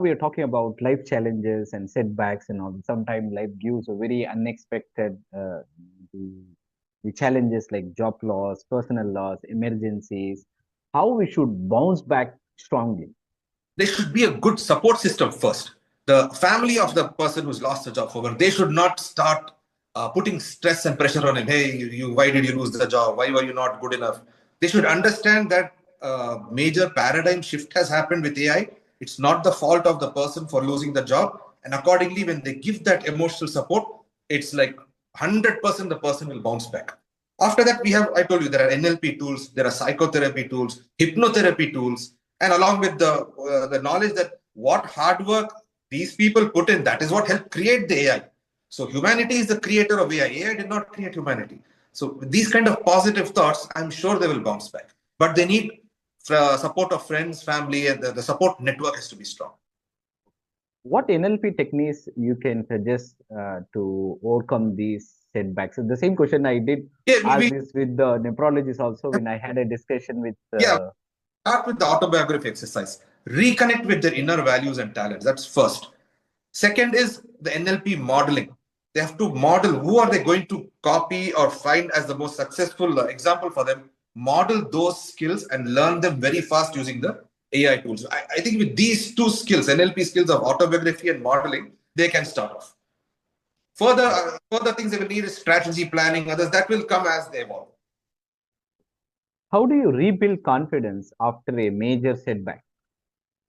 we are talking about life challenges and setbacks and all. Sometimes life gives a very unexpected the, the challenges like job loss, personal loss, emergencies. How we should bounce back strongly. There should be a good support system first. The family of the person who's lost the job, however, they should not start putting stress and pressure on him. Hey, why did you lose the job? Why were you not good enough? They should understand that major paradigm shift has happened with AI. It's not the fault of the person for losing the job. And accordingly, when they give that emotional support, it's like 100% the person will bounce back. After that, I told you, there are NLP tools, there are psychotherapy tools, hypnotherapy tools, and along with the knowledge that what hard work these people put in, that is what helped create the AI. So humanity is the creator of AI. AI did not create humanity. So with these kind of positive thoughts, I'm sure they will bounce back. But they need support of friends, family, and the support network has to be strong. What NLP techniques you can suggest to overcome these setbacks? So the same question I did Yeah, ask this with the nephrologist also when I had a discussion with. yeah. Start with the autobiography exercise. Reconnect with their inner values and talents. That's first. Second is the NLP modeling. They have to model who are they going to copy or find as the most successful example for them. Model those skills and learn them very fast using the AI tools. I think with these two skills, NLP skills of autobiography and modeling, they can start off. Further things they will need is strategy planning. Others that will come as they evolve. How do you rebuild confidence after a major setback?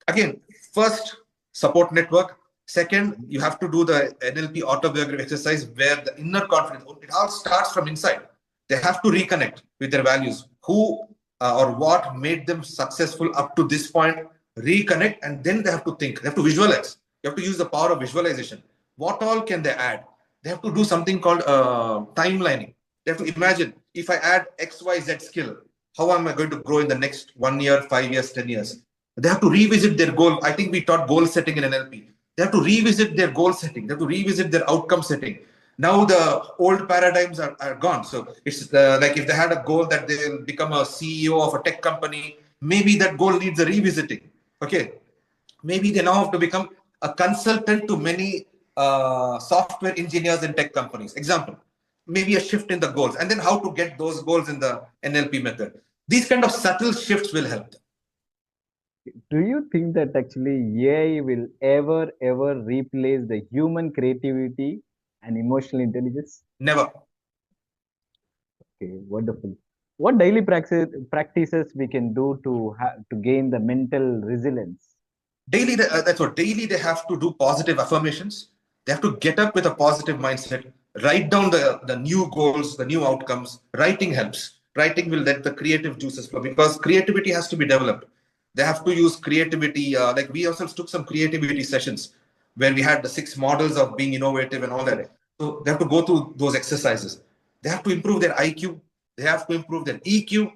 Again, first, support network. Second, you have to do the NLP autobiography exercise where the inner confidence, it all starts from inside. They have to reconnect with their values. Who or what made them successful up to this point, reconnect, and then they have to think. They have to visualize. You have to use the power of visualization. What all can they add? They have to do something called timelining. They have to imagine, if I add XYZ skill, how am I going to grow in the next 1 year, 5 years, 10 years? They have to revisit their goal. I think we taught goal setting in NLP. They have to revisit their goal setting. They have to revisit their outcome setting. Now the old paradigms are gone. So it's like if they had a goal that they'll become a CEO of a tech company, maybe that goal needs a revisiting. Okay. Maybe they now have to become a consultant to many software engineers in tech companies. Example, maybe a shift in the goals, and then how to get those goals in the NLP method. These kind of subtle shifts will help them. Do you think that actually AI will ever replace the human creativity and emotional intelligence? Never. Okay, wonderful. What daily practices we can do to gain the mental resilience? Daily, that's what daily they have to do positive affirmations. They have to get up with a positive mindset, write down the new goals, the new outcomes. Writing helps. Writing will let the creative juices flow because creativity has to be developed. They have to use creativity. Like we ourselves took some creativity sessions where we had the 6 models of being innovative and all that. So they have to go through those exercises. They have to improve their IQ. They have to improve their EQ,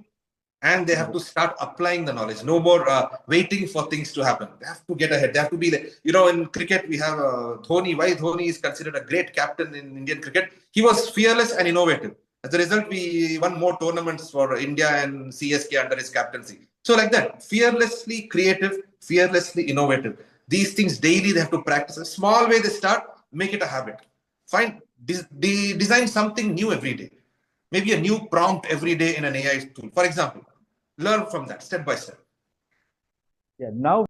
and they have to start applying the knowledge. No more waiting for things to happen. They have to get ahead. They have to be like, in cricket, we have Dhoni. Why Dhoni is considered a great captain in Indian cricket? He was fearless and innovative. As a result, we won more tournaments for India and CSK under his captaincy. So like that, fearlessly creative, fearlessly innovative. These things daily they have to practice. A small way they start, make it a habit. Design something new every day. Maybe a new prompt every day in an AI tool. For example, learn from that step by step. Yeah, now